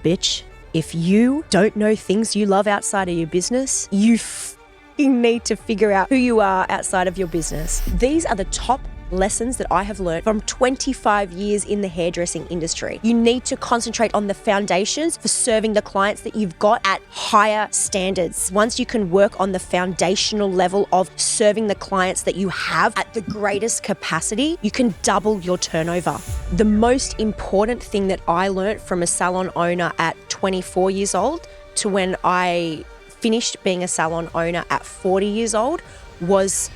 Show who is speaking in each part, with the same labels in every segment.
Speaker 1: Bitch, if you don't know things you love outside of your business, you need to figure out who you are outside of your business. These are the top lessons that I have learned from 25 years in the hairdressing industry. You need to concentrate on the foundations for serving the clients that you've got at higher standards. Once you can work on the foundational level of serving the clients that you have at the greatest capacity, you can double your turnover. The most important thing that I learned from a salon owner at 24 years old to when I finished being a salon owner at 40 years old was: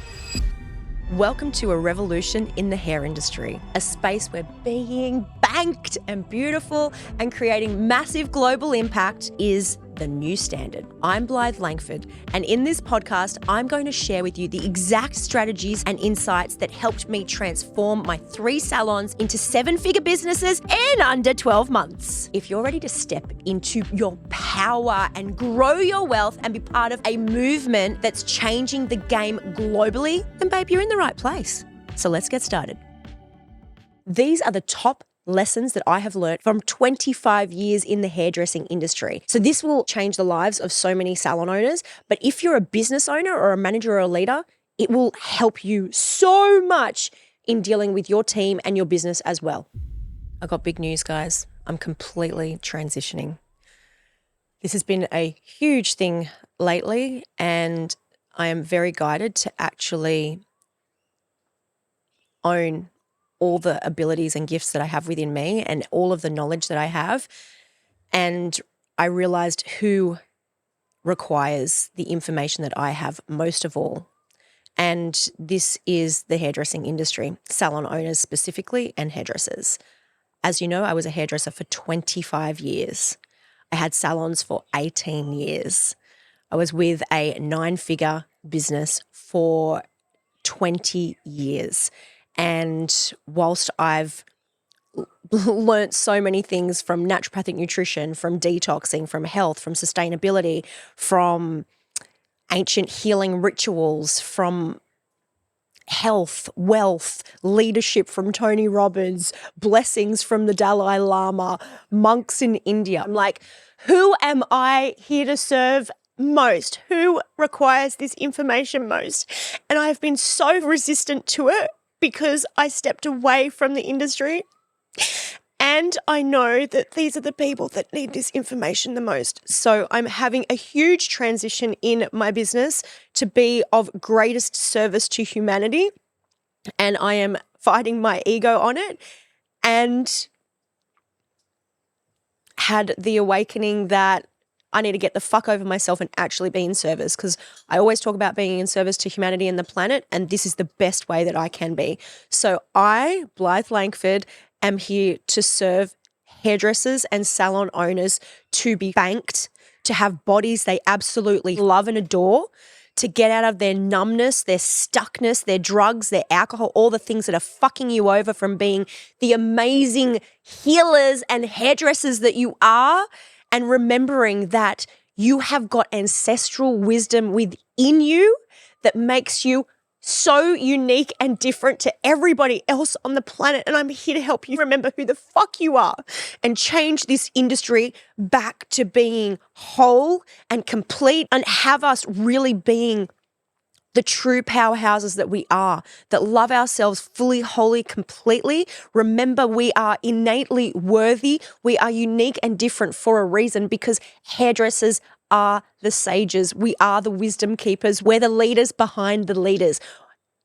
Speaker 1: welcome to a revolution in the hair industry, a space where being banked and beautiful and creating massive global impact is the new standard. I'm Blythe Langford, and in this podcast, I'm going to share with you the exact strategies and insights that helped me transform my 3 salons into 7-figure businesses in under 12 months. If you're ready to step into your power and grow your wealth and be part of a movement that's changing the game globally, then babe, you're in the right place. So let's get started. These are the top lessons that I have learned from 25 years in the hairdressing industry. So this will change the lives of so many salon owners, but if you're a business owner or a manager or a leader, it will help you so much in dealing with your team and your business as well. I got big news, guys. I'm completely transitioning. This has been a huge thing lately, and I am very guided to actually own all the abilities and gifts that I have within me and all of the knowledge that I have. And I realized who requires the information that I have most of all. And this is the hairdressing industry, salon owners specifically, and hairdressers. As you know, I was a hairdresser for 25 years. I had salons for 18 years. I was with a 9-figure business for 20 years. And whilst I've learnt so many things from naturopathic nutrition, from detoxing, from health, from sustainability, from ancient healing rituals, from health, wealth, leadership from Tony Robbins, blessings from the Dalai Lama, monks in India, I'm like, who am I here to serve most? Who requires this information most? And I have been so resistant to it, because I stepped away from the industry, and I know that these are the people that need this information the most. So I'm having a huge transition in my business to be of greatest service to humanity, and I am fighting my ego on it, and had the awakening that I need to get the fuck over myself and actually be in service, because I always talk about being in service to humanity and the planet, and this is the best way that I can be. So I, Blythe Langford, am here to serve hairdressers and salon owners to be banked, to have bodies they absolutely love and adore, to get out of their numbness, their stuckness, their drugs, their alcohol, all the things that are fucking you over from being the amazing healers and hairdressers that you are. And remembering that you have got ancestral wisdom within you that makes you so unique and different to everybody else on the planet. And I'm here to help you remember who the fuck you are and change this industry back to being whole and complete, and have us really being the true powerhouses that we are, that love ourselves fully, wholly, completely. Remember, we are innately worthy. We are unique and different for a reason, because hairdressers are the sages. We are the wisdom keepers. We're the leaders behind the leaders.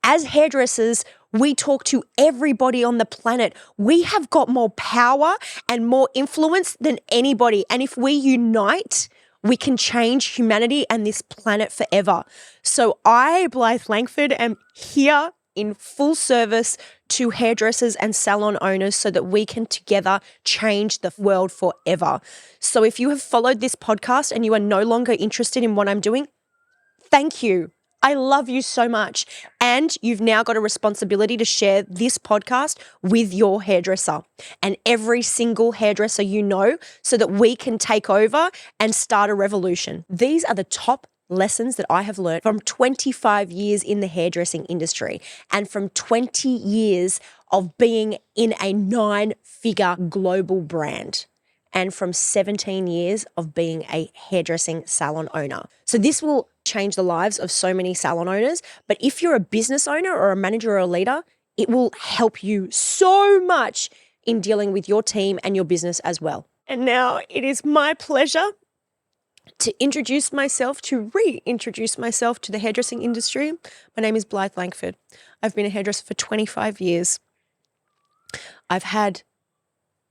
Speaker 1: As hairdressers, we talk to everybody on the planet. We have got more power and more influence than anybody. And if we unite, we can change humanity and this planet forever. So I, Blythe Langford, am here in full service to hairdressers and salon owners so that we can together change the world forever. So if you have followed this podcast and you are no longer interested in what I'm doing, thank you. I love you so much. And you've now got a responsibility to share this podcast with your hairdresser and every single hairdresser you know, so that we can take over and start a revolution. These are the top lessons that I have learned from 25 years in the hairdressing industry and from 20 years of being in a 9-figure global brand. and from 17 years of being a hairdressing salon owner. So this will change the lives of so many salon owners. But if you're a business owner or a manager or a leader, it will help you so much in dealing with your team and your business as well. And now it is my pleasure to reintroduce myself to the hairdressing industry. My name is Blythe Langford. I've been a hairdresser for 25 years. I've had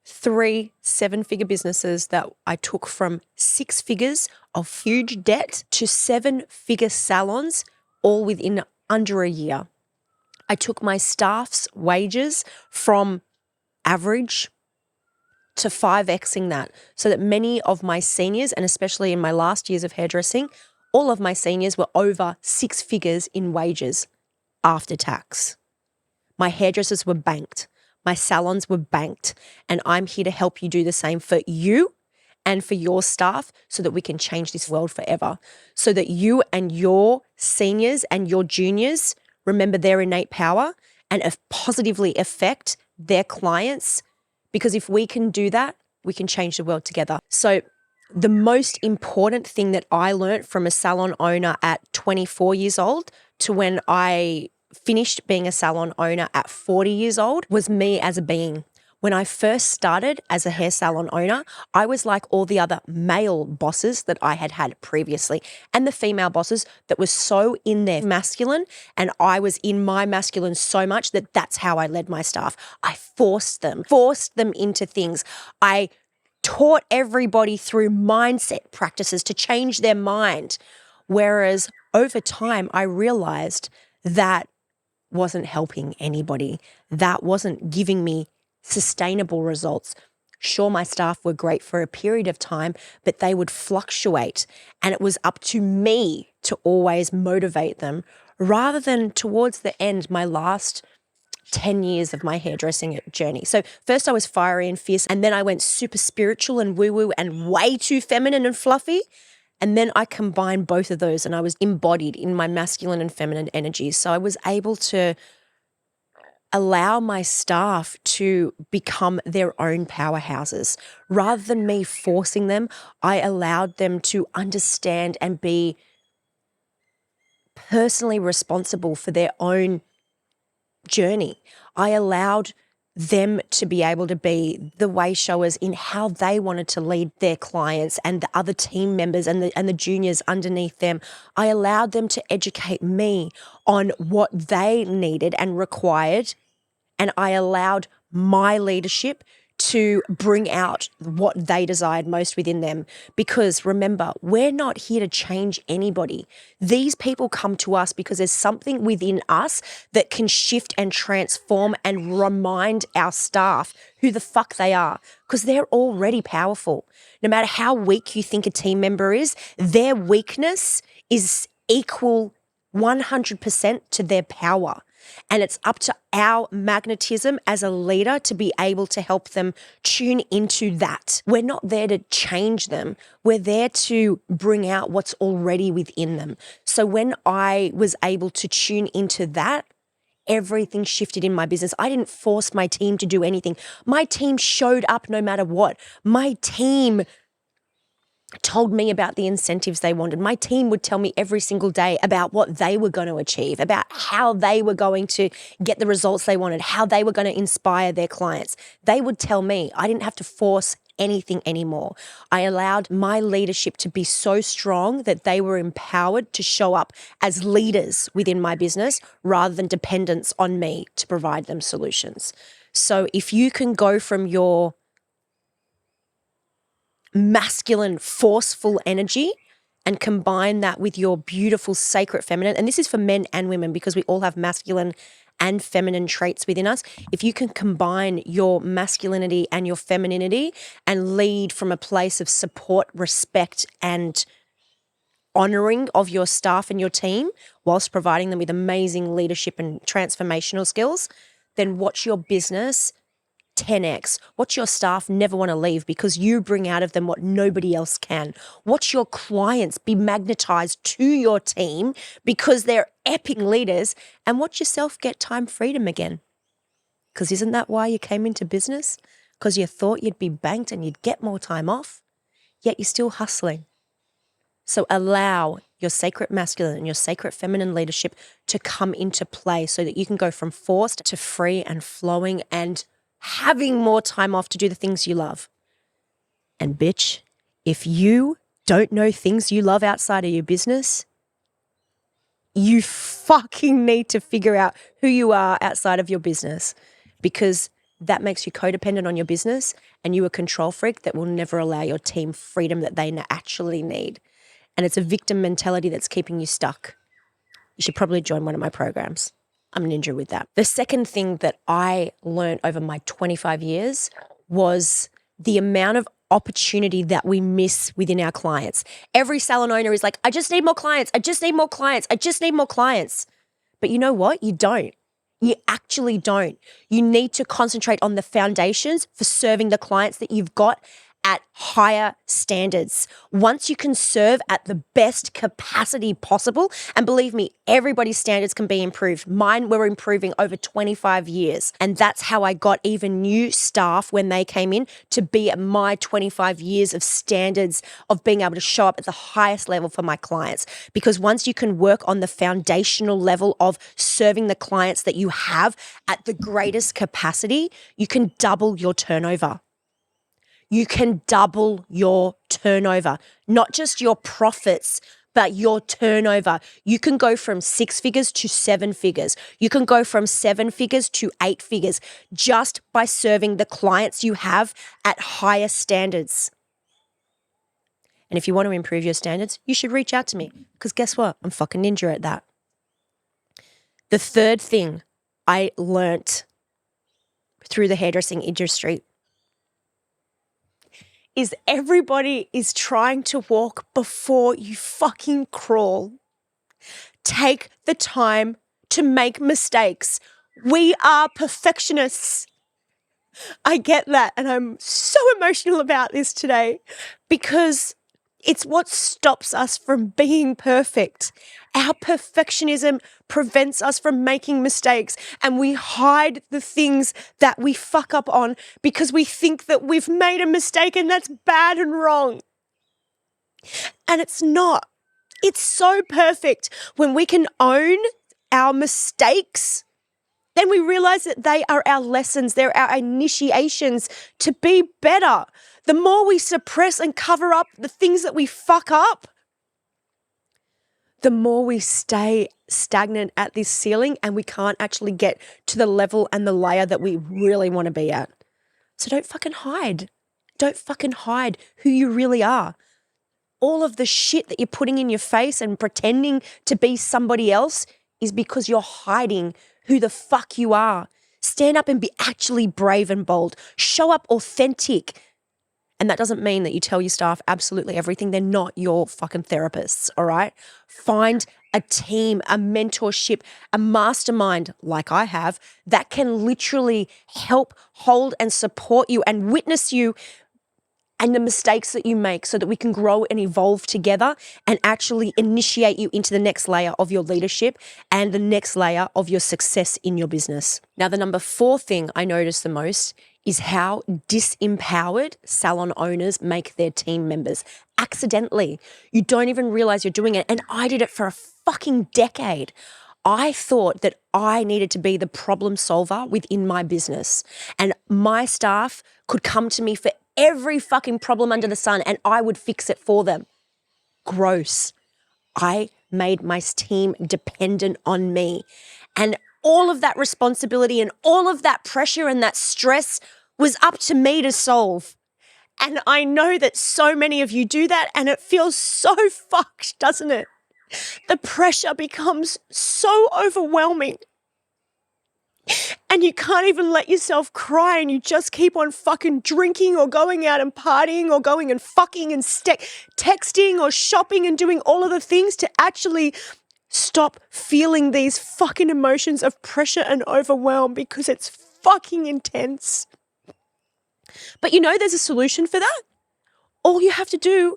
Speaker 1: 3 7-figure businesses that I took from 6 figures of huge debt to 7-figure salons, all within under a year. I took my staff's wages from average to 5xing that, so that many of my seniors, and especially in my last years of hairdressing, all of my seniors were over 6 figures in wages after tax. My hairdressers were banked. My salons were banked. And I'm here to help you do the same for you and for your staff so that we can change this world forever. So that you and your seniors and your juniors remember their innate power and positively affect their clients. Because if we can do that, we can change the world together. So the most important thing that I learned from a salon owner at 24 years old to when I finished being a salon owner at 40 years old was me as a being. When I first started as a hair salon owner, I was like all the other male bosses that I had previously, and the female bosses that were so in their masculine, and I was in my masculine so much that that's how I led my staff. I forced them into things. I taught everybody through mindset practices to change their mind. Whereas over time, I realized that wasn't helping anybody. That wasn't giving me sustainable results. Sure, my staff were great for a period of time, but they would fluctuate. And it was up to me to always motivate them rather than towards the end, my last 10 years of my hairdressing journey. So first I was fiery and fierce, and then I went super spiritual and woo-woo and way too feminine and fluffy. And then I combined both of those and I was embodied in my masculine and feminine energies. So I was able to allow my staff to become their own powerhouses. Rather than me forcing them, I allowed them to understand and be personally responsible for their own journey. I allowed them to be able to be the way showers in how they wanted to lead their clients and the other team members and the juniors underneath them. I allowed them to educate me on what they needed and required, and I allowed my leadership to bring out what they desired most within them. Because remember, we're not here to change anybody. These people come to us because there's something within us that can shift and transform and remind our staff who the fuck they are, because they're already powerful. No matter how weak you think a team member is, their weakness is equal 100% to their power. And it's up to our magnetism as a leader to be able to help them tune into that. We're not there to change them. We're there to bring out what's already within them. So when I was able to tune into that, everything shifted in my business. I didn't force my team to do anything. My team showed up no matter what. My team told me about the incentives they wanted. My team would tell me every single day about what they were going to achieve, about how they were going to get the results they wanted, how they were going to inspire their clients. They would tell me. I didn't have to force anything anymore. I allowed my leadership to be so strong that they were empowered to show up as leaders within my business rather than dependents on me to provide them solutions. So if you can go from your masculine, forceful energy and combine that with your beautiful, sacred feminine, and this is for men and women because we all have masculine and feminine traits within us. If you can combine your masculinity and your femininity and lead from a place of support, respect, and honoring of your staff and your team whilst providing them with amazing leadership and transformational skills, then watch your business 10x. Watch your staff never want to leave because you bring out of them what nobody else can. Watch your clients be magnetized to your team because they're epic leaders, and watch yourself get time freedom again. Because isn't that why you came into business? because you thought you'd be banked and you'd get more time off, yet you're still hustling. So allow your sacred masculine and your sacred feminine leadership to come into play so that you can go from forced to free and flowing and having more time off to do the things you love. And bitch, if you don't know things you love outside of your business, you fucking need to figure out who you are outside of your business, because that makes you codependent on your business and you a control freak that will never allow your team freedom that they actually need. And it's a victim mentality that's keeping you stuck. You should probably join one of my programs. I'm a ninja with that. The second thing that I learned over my 25 years was the amount of opportunity that we miss within our clients. Every salon owner is like, I just need more clients. I just need more clients. I just need more clients. But you know what? You don't. You actually don't. You need to concentrate on the foundations for serving the clients that you've got at higher standards. Once you can serve at the best capacity possible, and believe me, everybody's standards can be improved. Mine were improving over 25 years. And that's how I got even new staff when they came in to be at my 25 years of standards of being able to show up at the highest level for my clients. Because once you can work on the foundational level of serving the clients that you have at the greatest capacity, you can double your turnover. You can double your turnover, not just your profits, but your turnover. You can go from 6 figures to 7 figures. You can go from 7 figures to 8 figures just by serving the clients you have at higher standards. And if you want to improve your standards, you should reach out to me, because guess what? I'm fucking ninja at that. The third thing I learnt through the hairdressing industry is everybody is trying to walk before you fucking crawl. Take the time to make mistakes. We are perfectionists. I get that, and I'm so emotional about this today because it's what stops us from being perfect. Our perfectionism prevents us from making mistakes, and we hide the things that we fuck up on because we think that we've made a mistake and that's bad and wrong. And it's not. It's so perfect when we can own our mistakes. Then we realize that they are our lessons, they're our initiations to be better. The more we suppress and cover up the things that we fuck up, the more we stay stagnant at this ceiling and we can't actually get to the level and the layer that we really want to be at. So don't fucking hide. Don't fucking hide who you really are. All of the shit that you're putting in your face and pretending to be somebody else is because you're hiding who the fuck you are. Stand up and be actually brave and bold. Show up authentic. And that doesn't mean that you tell your staff absolutely everything. They're not your fucking therapists, all right? Find a team, a mentorship, a mastermind like I have that can literally help hold and support you and witness you and the mistakes that you make so that we can grow and evolve together and actually initiate you into the next layer of your leadership and the next layer of your success in your business. Now, the number 4 thing I notice the most is how disempowered salon owners make their team members accidentally. You don't even realize you're doing it. And I did it for a fucking decade. I thought that I needed to be the problem solver within my business, and my staff could come to me for every fucking problem under the sun and I would fix it for them. Gross. I made my team dependent on me. And all of that responsibility and all of that pressure and that stress was up to me to solve. And I know that so many of you do that and it feels so fucked, doesn't it? The pressure becomes so overwhelming. And you can't even let yourself cry and you just keep on fucking drinking or going out and partying or going and fucking and texting or shopping and doing all of the things to actually stop feeling these fucking emotions of pressure and overwhelm, because it's fucking intense. But you know there's a solution for that. All you have to do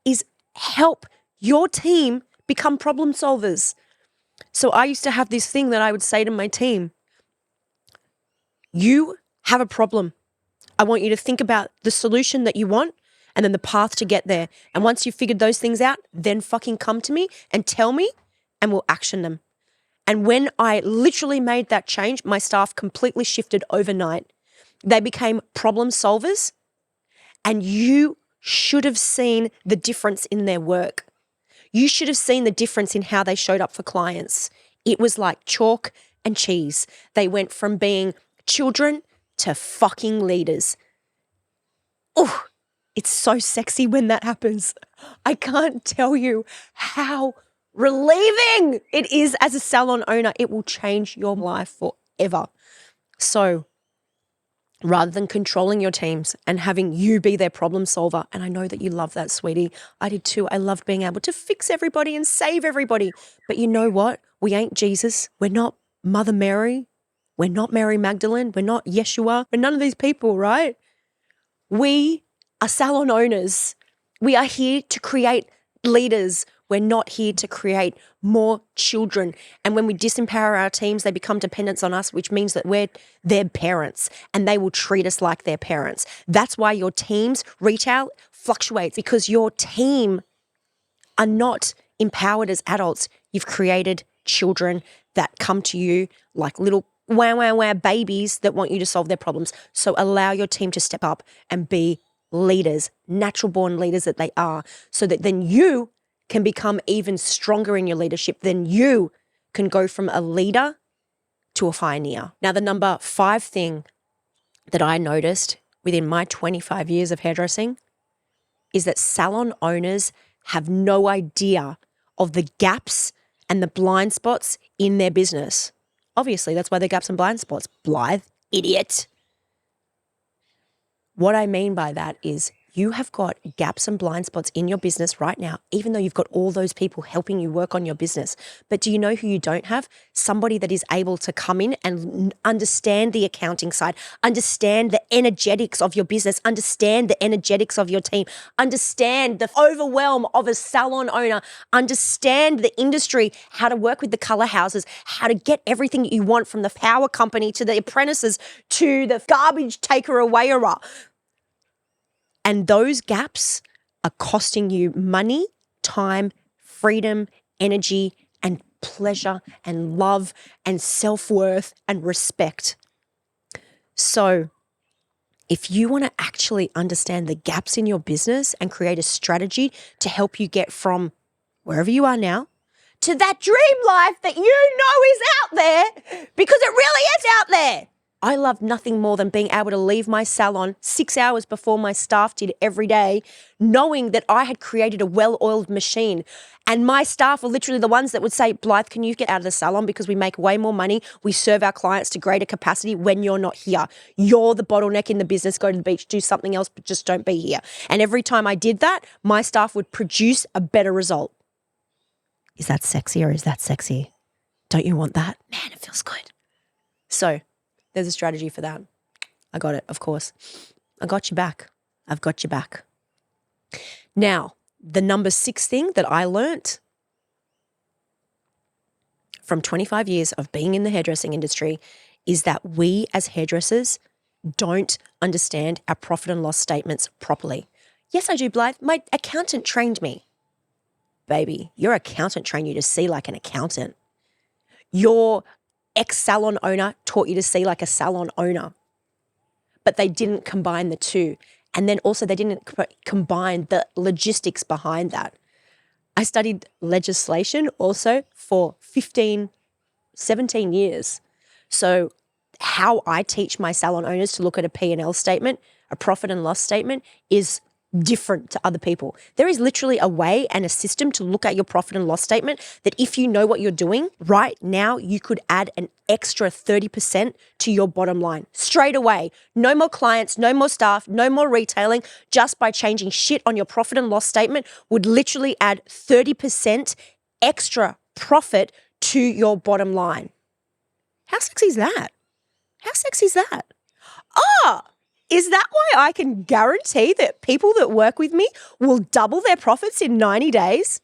Speaker 1: is help your team become problem solvers. So I used to have this thing that I would say to my team: you have a problem. I want you to think about the solution that you want and then the path to get there. And once you've figured those things out, then fucking come to me and tell me and we'll action them. And when I literally made that change, my staff completely shifted overnight. They became problem solvers, and you should have seen the difference in their work. You should have seen the difference in how they showed up for clients. It was like chalk and cheese. They went from being children to fucking leaders. Oh, it's so sexy when that happens. I can't tell you how relieving it is as a salon owner. It will change your life forever. So rather than controlling your teams and having you be their problem solver, and I know that you love that, sweetie. I did too. I loved being able to fix everybody and save everybody. But you know what? We ain't Jesus. We're not Mother Mary. We're not Mary Magdalene. We're not Yeshua. We're none of these people, right? We are salon owners. We are here to create leaders. We're not here to create more children. And when we disempower our teams, they become dependents on us, which means that we're their parents and they will treat us like their parents. That's why your team's retail fluctuates, because your team are not empowered as adults. You've created children that come to you like little wow babies that want you to solve their problems. So allow your team to step up and be leaders, natural born leaders that they are, so that then you can become even stronger in your leadership. Then you can go from a leader to a pioneer. Now, the number 5 thing that I noticed within my 25 years of hairdressing is that salon owners have no idea of the gaps and the blind spots in their business. Obviously, that's why they're gaps and blind spots. Blythe, idiot. What I mean by that is you have got gaps and blind spots in your business right now, even though you've got all those people helping you work on your business. But do you know who you don't have? Somebody that is able to come in and understand the accounting side, understand the energetics of your business, understand the energetics of your team, understand the overwhelm of a salon owner, understand the industry, how to work with the color houses, how to get everything you want, from the power company to the apprentices to the garbage taker-awayer. And those gaps are costing you money, time, freedom, energy, and pleasure, and love, and self-worth, and respect. So if you want to actually understand the gaps in your business and create a strategy to help you get from wherever you are now to that dream life that you know is out there, because it really is out there. I love nothing more than being able to leave my salon 6 hours before my staff did every day, knowing that I had created a well-oiled machine. And my staff were literally the ones that would say, Blythe, can you get out of the salon because we make way more money? We serve our clients to greater capacity when you're not here. You're the bottleneck in the business. Go to the beach, do something else, but just don't be here. And every time I did that, my staff would produce a better result. Is that sexy or is that sexy? Don't you want that? Man, it feels good. So there's a strategy for that. I got it, of course. I got you back. I've got you back. Now, the number 6 thing that I learnt from 25 years of being in the hairdressing industry is that we as hairdressers don't understand our profit and loss statements properly. Yes, I do, Blythe. My accountant trained me. Baby, your accountant trained you to see like an accountant. Your ex-salon owner taught you to see like a salon owner, but they didn't combine the two. And then also they didn't combine the logistics behind that. I studied legislation also for 15, 17 years. So how I teach my salon owners to look at a P&L statement, a profit and loss statement, is different to other people. There is literally a way and a system to look at your profit and loss statement that if you know what you're doing right now, you could add an extra 30% to your bottom line straight away. No more clients, no more staff, no more retailing. Just by changing shit on your profit and loss statement would literally add 30% extra profit to your bottom line. How sexy is that? How sexy is that? Is that why I can guarantee that people that work with me will double their profits in 90 days?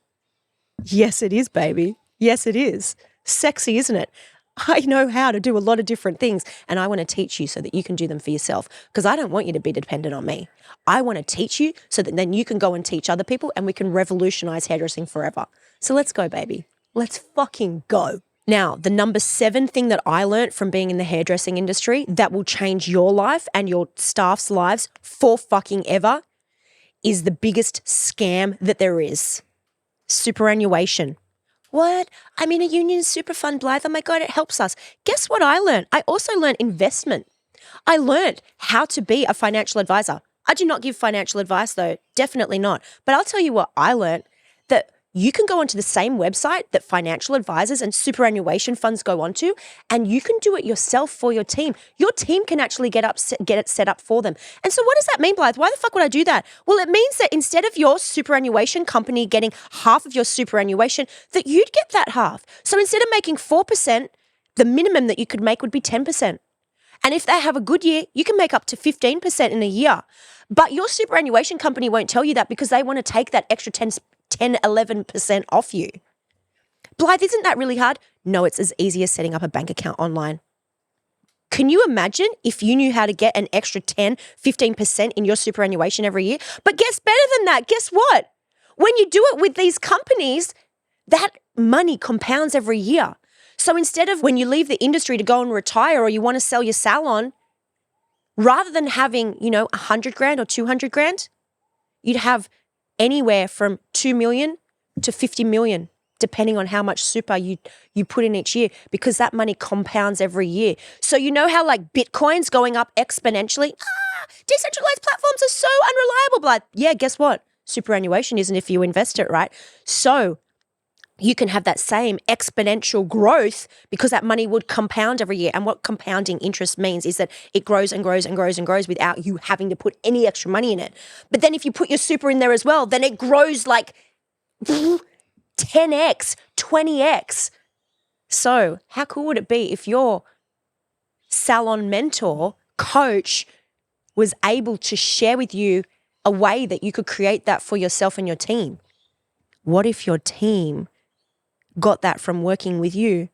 Speaker 1: Yes, it is, baby. Yes, it is. Sexy, isn't it? I know how to do a lot of different things, and I want to teach you so that you can do them for yourself, because I don't want you to be dependent on me. I want to teach you so that then you can go and teach other people and we can revolutionize hairdressing forever. So let's go, baby. Let's fucking go. Now, the number 7 thing that I learned from being in the hairdressing industry that will change your life and your staff's lives for fucking ever is the biggest scam that there is. Superannuation. What? I'm in a union super fund, Blythe. Oh my God, it helps us. Guess what I learned? I also learned investment. I learned how to be a financial advisor. I do not give financial advice though, definitely not. But I'll tell you what I learned, that you can go onto the same website that financial advisors and superannuation funds go onto, and you can do it yourself for your team. Your team can actually get it set up for them. And so what does that mean, Blythe? Why the fuck would I do that? Well, it means that instead of your superannuation company getting half of your superannuation, that you'd get that half. So instead of making 4%, the minimum that you could make would be 10%. And if they have a good year, you can make up to 15% in a year. But your superannuation company won't tell you that because they want to take that extra 11% off you. Blythe, isn't that really hard? No, it's as easy as setting up a bank account online. Can you imagine if you knew how to get an extra 15% in your superannuation every year? But guess better than that. Guess what? When you do it with these companies, that money compounds every year. So instead of when you leave the industry to go and retire or you want to sell your salon, rather than having, 100 grand or 200 grand, you'd have anywhere from 2 million to 50 million, depending on how much super you put in each year, because that money compounds every year. So you know how like Bitcoin's going up exponentially? Decentralized platforms are so unreliable, Blythe. Yeah, guess what? Superannuation isn't if you invest it, right? So you can have that same exponential growth because that money would compound every year. And what compounding interest means is that it grows and grows and grows and grows without you having to put any extra money in it. But then if you put your super in there as well, then it grows like 10x, 20x. So how cool would it be if your salon mentor, coach, was able to share with you a way that you could create that for yourself and your team? What if your team got that from working with you?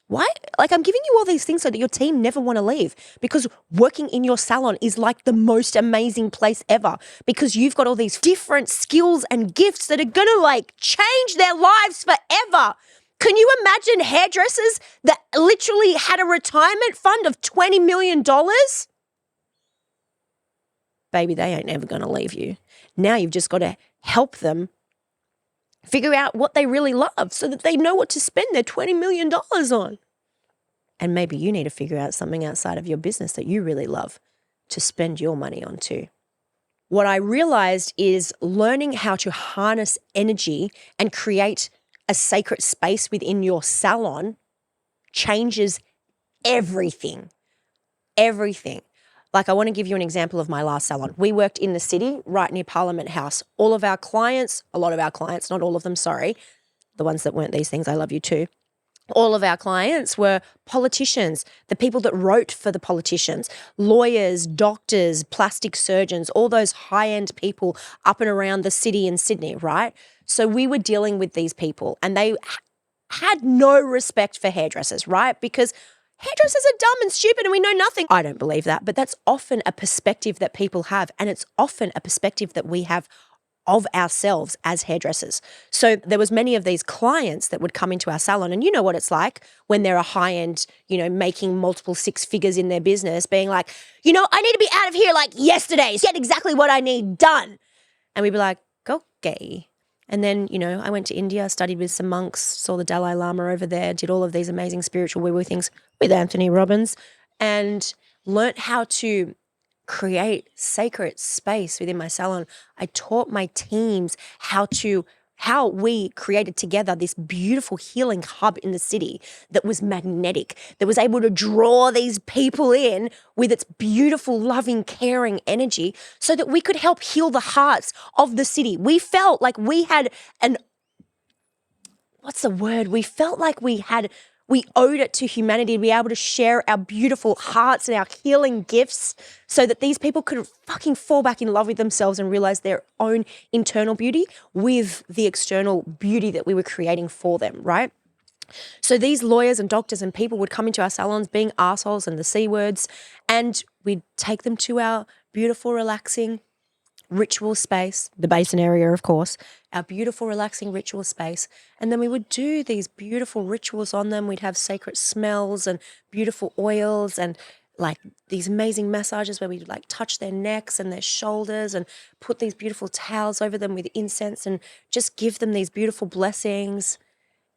Speaker 1: Why? Like, I'm giving you all these things so that your team never want to leave, because working in your salon is like the most amazing place ever, because you've got all these different skills and gifts that are going to like change their lives forever. Can you imagine hairdressers that literally had a retirement fund of $20 million? Baby, they ain't ever going to leave you. Now you've just got to help them figure out what they really love so that they know what to spend their $20 million on. And maybe you need to figure out something outside of your business that you really love to spend your money on too. What I realized is learning how to harness energy and create a sacred space within your salon changes everything. Everything. Like, I want to give you an example of my last salon. We worked in the city right near Parliament House. All of our clients, a lot of our clients, not all of them, sorry, the ones that weren't these things, I love you too. All of our clients were politicians, the people that wrote for the politicians, lawyers, doctors, plastic surgeons, all those high-end people up and around the city in Sydney, right? So we were dealing with these people and they had no respect for hairdressers, right? Because hairdressers are dumb and stupid and we know nothing. I don't believe that, but that's often a perspective that people have, and it's often a perspective that we have of ourselves as hairdressers. So there was many of these clients that would come into our salon, and you know what it's like when they're a high-end, making multiple 6 figures in their business, being like, I need to be out of here like yesterday, get exactly what I need done. And we'd be like, okay. And then, I went to India, studied with some monks, saw the Dalai Lama over there, did all of these amazing spiritual woo-woo things with Anthony Robbins, and learnt how to create sacred space within my salon. I taught my teams how we created together this beautiful healing hub in the city that was magnetic, that was able to draw these people in with its beautiful, loving, caring energy so that we could help heal the hearts of the city. We felt like we had we owed it to humanity to be able to share our beautiful hearts and our healing gifts so that these people could fucking fall back in love with themselves and realize their own internal beauty with the external beauty that we were creating for them, right? So these lawyers and doctors and people would come into our salons being assholes and the C words, and we'd take them to our beautiful, relaxing ritual space, the basin area, of course, our beautiful, relaxing ritual space. And then we would do these beautiful rituals on them. We'd have sacred smells and beautiful oils and like these amazing massages where we'd like touch their necks and their shoulders and put these beautiful towels over them with incense and just give them these beautiful blessings.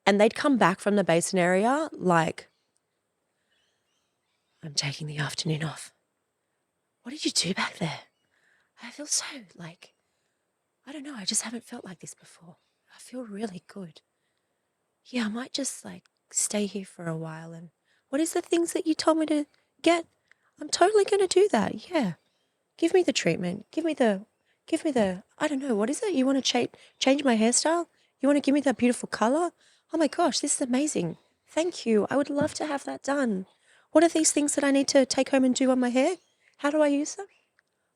Speaker 1: And they'd come back from the basin area like, I'm taking the afternoon off. What did you do back there? I feel so like, I don't know, I just haven't felt like this before. I feel really good. Yeah, I might just like stay here for a while. And what is the things that you told me to get? I'm totally going to do that. Yeah. Give me the treatment. Give me the, I don't know, what is it? You want to change my hairstyle? You want to give me that beautiful color? Oh my gosh, this is amazing. Thank you. I would love to have that done. What are these things that I need to take home and do on my hair? How do I use them?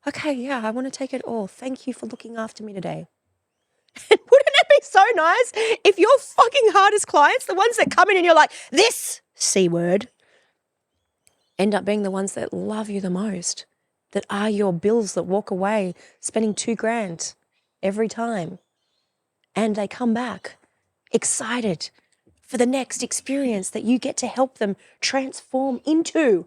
Speaker 1: Okay, yeah, I want to take it all. Thank you for looking after me today. And wouldn't it be so nice if your fucking hardest clients, the ones that come in and you're like, this C word, end up being the ones that love you the most, that are your bills that walk away spending $2,000 every time. And they come back excited for the next experience that you get to help them transform into.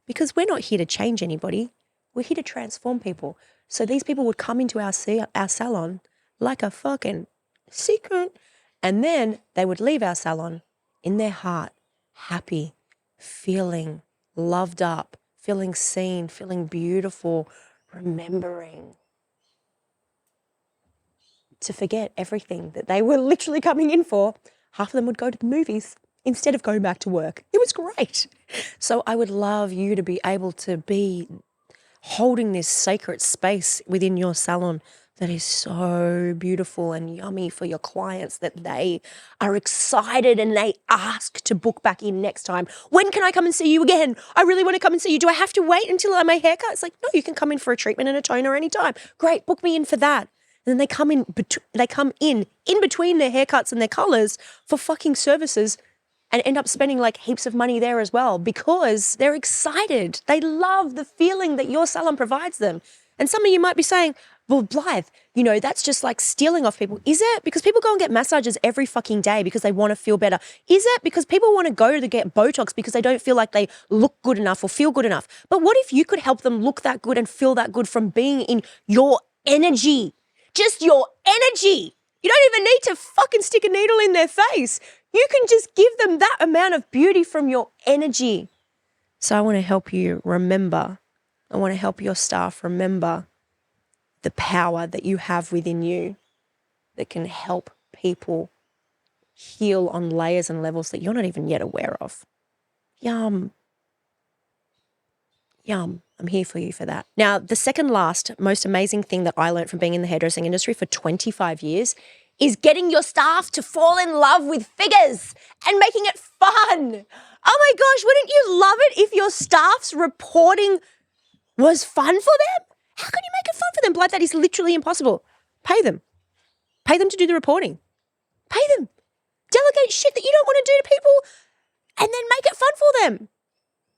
Speaker 1: Because we're not here to change anybody. We're here to transform people. So these people would come into our salon like a fucking secret. And then they would leave our salon in their heart, happy, feeling loved up, feeling seen, feeling beautiful, remembering to forget everything that they were literally coming in for. Half of them would go to the movies instead of going back to work. It was great. So I would love you to be able to be holding this sacred space within your salon that is so beautiful and yummy for your clients that they are excited and they ask to book back in next time. When can I come and see you again? I really want to come and see you. Do I have to wait until my haircut? It's like, no, you can come in for a treatment and a toner anytime. Great, book me in for that. And then they come in between their haircuts and their colors for fucking services and end up spending like heaps of money there as well because they're excited. They love the feeling that your salon provides them. And some of you might be saying, well, Blythe, that's just like stealing off people. Is it? Because people go and get massages every fucking day because they want to feel better. Is it? Because people want to go to get Botox because they don't feel like they look good enough or feel good enough. But what if you could help them look that good and feel that good from being in your energy? Just your energy. You don't even need to fucking stick a needle in their face. You can just give them that amount of beauty from your energy. So I want to help you remember. I want to help your staff remember the power that you have within you that can help people heal on layers and levels that you're not even yet aware of. Yum. Yum. I'm here for you for that. Now, the second last most amazing thing that I learned from being in the hairdressing industry for 25 years is getting your staff to fall in love with figures and making it fun. Oh my gosh, wouldn't you love it if your staff's reporting was fun for them? How can you make it fun for them? Blythe, that is literally impossible. Pay them. Pay them to do the reporting. Pay them. Delegate shit that you don't want to do to people and then make it fun for them.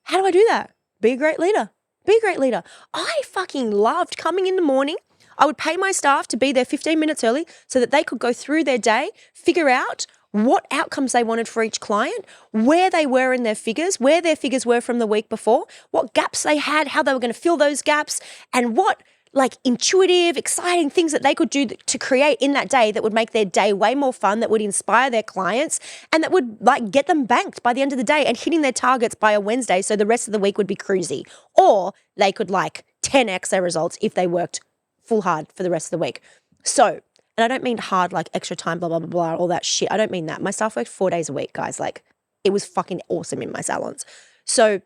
Speaker 1: How do I do that? Be a great leader. Be a great leader. I fucking loved coming in the morning. I would pay my staff to be there 15 minutes early so that they could go through their day, figure out what outcomes they wanted for each client, where they were in their figures, where their figures were from the week before, what gaps they had, how they were going to fill those gaps, and what like intuitive, exciting things that they could do to create in that day that would make their day way more fun, that would inspire their clients, and that would like get them banked by the end of the day and hitting their targets by a Wednesday so the rest of the week would be cruisy. Or they could like 10x their results if they worked full hard for the rest of the week. So, and I don't mean hard like extra time, blah, blah, blah, blah, all that shit. I don't mean that. My staff worked 4 days a week, guys. Like it was fucking awesome in my salons. So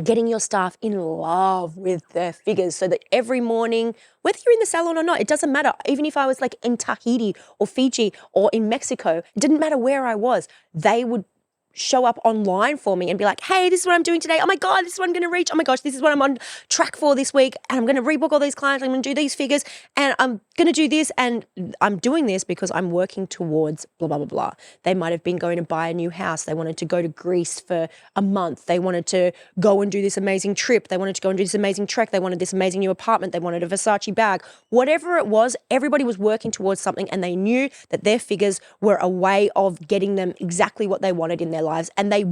Speaker 1: getting your staff in love with their figures so that every morning, whether you're in the salon or not, it doesn't matter. Even if I was like in Tahiti or Fiji or in Mexico, it didn't matter where I was. They would show up online for me and be like, hey, this is what I'm doing today. Oh my God, this is what I'm going to reach. Oh my gosh, this is what I'm on track for this week. And I'm going to rebook all these clients. I'm going to do these figures and I'm going to do this. And I'm doing this because I'm working towards blah, blah, blah, blah. They might have been going to buy a new house. They wanted to go to Greece for a month. They wanted to go and do this amazing trip. They wanted to go and do this amazing trek. They wanted this amazing new apartment. They wanted a Versace bag. Whatever it was, everybody was working towards something and they knew that their figures were a way of getting them exactly what they wanted in their lives. And they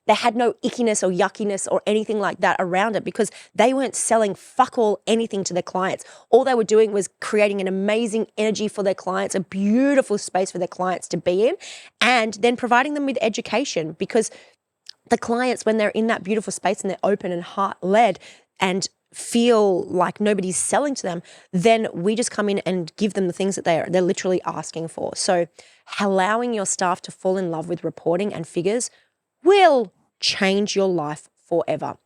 Speaker 1: had no ickiness or yuckiness or anything like that around it because they weren't selling fuck all anything to their clients. All they were doing was creating an amazing energy for their clients, a beautiful space for their clients to be in, and then providing them with education because the clients, when they're in that beautiful space and they're open and heart-led and feel like nobody's selling to them, then we just come in and give them the things that they're literally asking for. So allowing your staff to fall in love with reporting and figures will change your life forever.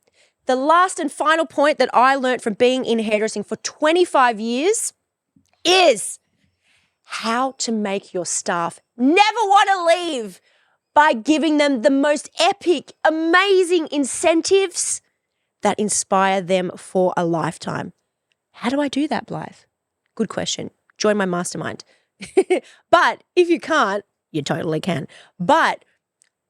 Speaker 1: The last and final point that I learned from being in hairdressing for 25 years is how to make your staff never want to leave by giving them the most epic, amazing incentives that inspire them for a lifetime. How do I do that, Blythe? Good question. Join my mastermind. But if you can't, you totally can. But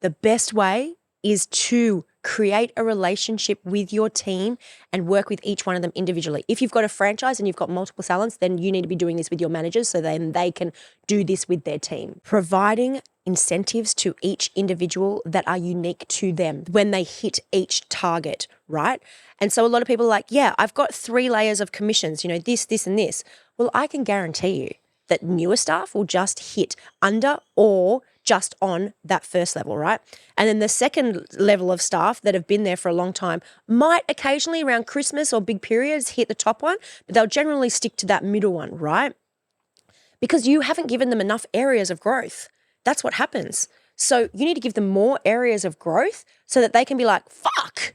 Speaker 1: the best way is to create a relationship with your team and work with each one of them individually. If you've got a franchise and you've got multiple salons, then you need to be doing this with your managers so then they can do this with their team. Providing incentives to each individual that are unique to them when they hit each target, right? And so a lot of people are like, yeah, I've got 3 layers of commissions, this, this, and this. Well, I can guarantee you that newer staff will just hit under or just on that first level, right? And then the second level of staff that have been there for a long time might occasionally around Christmas or big periods hit the top one, but they'll generally stick to that middle one, right? Because you haven't given them enough areas of growth. That's what happens. So you need to give them more areas of growth so that they can be like, fuck,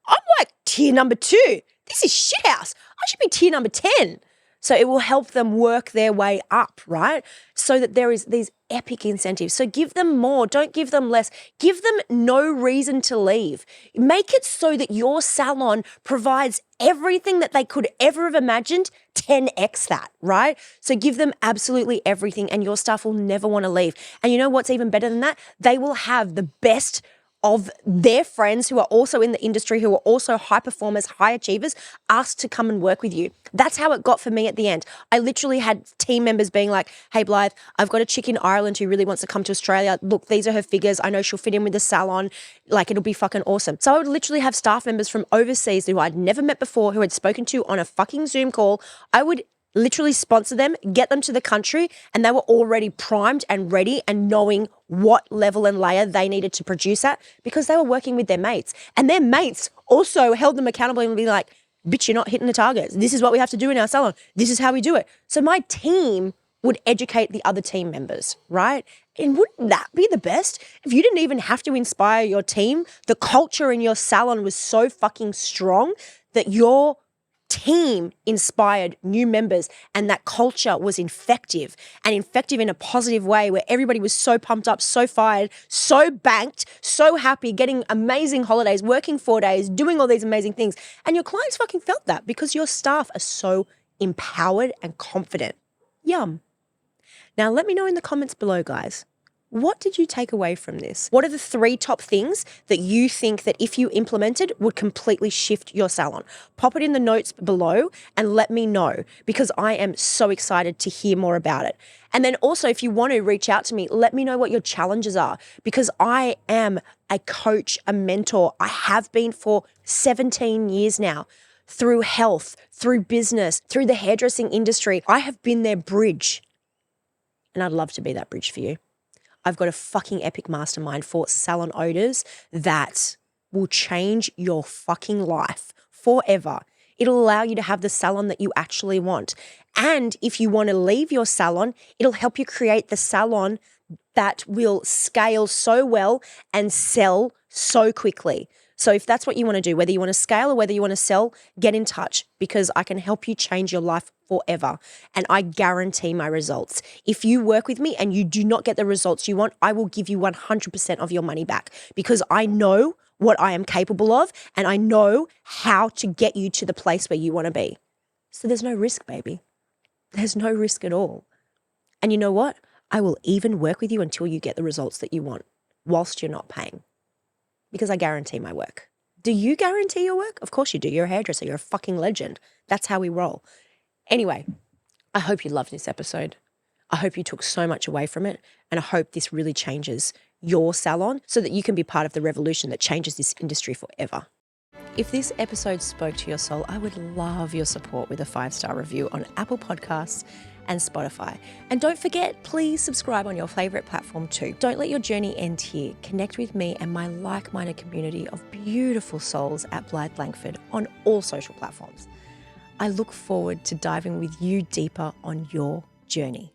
Speaker 1: I'm like tier number 2. This is shit house. I should be tier number 10. So it will help them work their way up, right? So that there is these epic incentives. So give them more, don't give them less. Give them no reason to leave. Make it so that your salon provides everything that they could ever have imagined, 10x that, right? So give them absolutely everything and your staff will never want to leave. And you know what's even better than that? They will have the best of their friends who are also in the industry, who are also high performers, high achievers, asked to come and work with you. That's how it got for me at the end. I literally had team members being like, hey, Blythe, I've got a chick in Ireland who really wants to come to Australia. Look, these are her figures. I know she'll fit in with the salon. Like, it'll be fucking awesome. So I would literally have staff members from overseas who I'd never met before, who I'd spoken to on a fucking Zoom call. I would literally sponsor them, get them to the country, and they were already primed and ready and knowing what level and layer they needed to produce at because they were working with their mates. And their mates also held them accountable and be like, bitch, you're not hitting the targets. This is what we have to do in our salon. This is how we do it. So my team would educate the other team members, right? And wouldn't that be the best? If you didn't even have to inspire your team, the culture in your salon was so fucking strong that your team inspired new members and that culture was infective and infective in a positive way where everybody was so pumped up, so fired, so banked, so happy, getting amazing holidays, working 4 days, doing all these amazing things. And your clients fucking felt that because your staff are so empowered and confident. Yum. Now let me know in the comments below, guys. What did you take away from this? What are the 3 top things that you think that if you implemented would completely shift your salon? Pop it in the notes below and let me know because I am so excited to hear more about it. And then also if you want to reach out to me, let me know what your challenges are because I am a coach, a mentor. I have been for 17 years now. Through health, through business, through the hairdressing industry. I have been their bridge and I'd love to be that bridge for you. I've got a fucking epic mastermind for salon owners that will change your fucking life forever. It'll allow you to have the salon that you actually want. And if you want to leave your salon, it'll help you create the salon that will scale so well and sell so quickly. So if that's what you want to do, whether you want to scale or whether you want to sell, get in touch because I can help you change your life forever. And I guarantee my results. If you work with me and you do not get the results you want, I will give you 100% of your money back because I know what I am capable of and I know how to get you to the place where you want to be. So there's no risk, baby. There's no risk at all. And you know what? I will even work with you until you get the results that you want whilst you're not paying. Because I guarantee my work. Do you guarantee your work? Of course you do. You're a hairdresser. You're a fucking legend. That's how we roll. Anyway, I hope you loved this episode. I hope you took so much away from it. And I hope this really changes your salon so that you can be part of the revolution that changes this industry forever. If this episode spoke to your soul, I would love your support with a 5-star review on Apple Podcasts and Spotify. And don't forget, please subscribe on your favorite platform too. Don't let your journey end here. Connect with me and my like-minded community of beautiful souls at Blythe Langford on all social platforms. I look forward to diving with you deeper on your journey.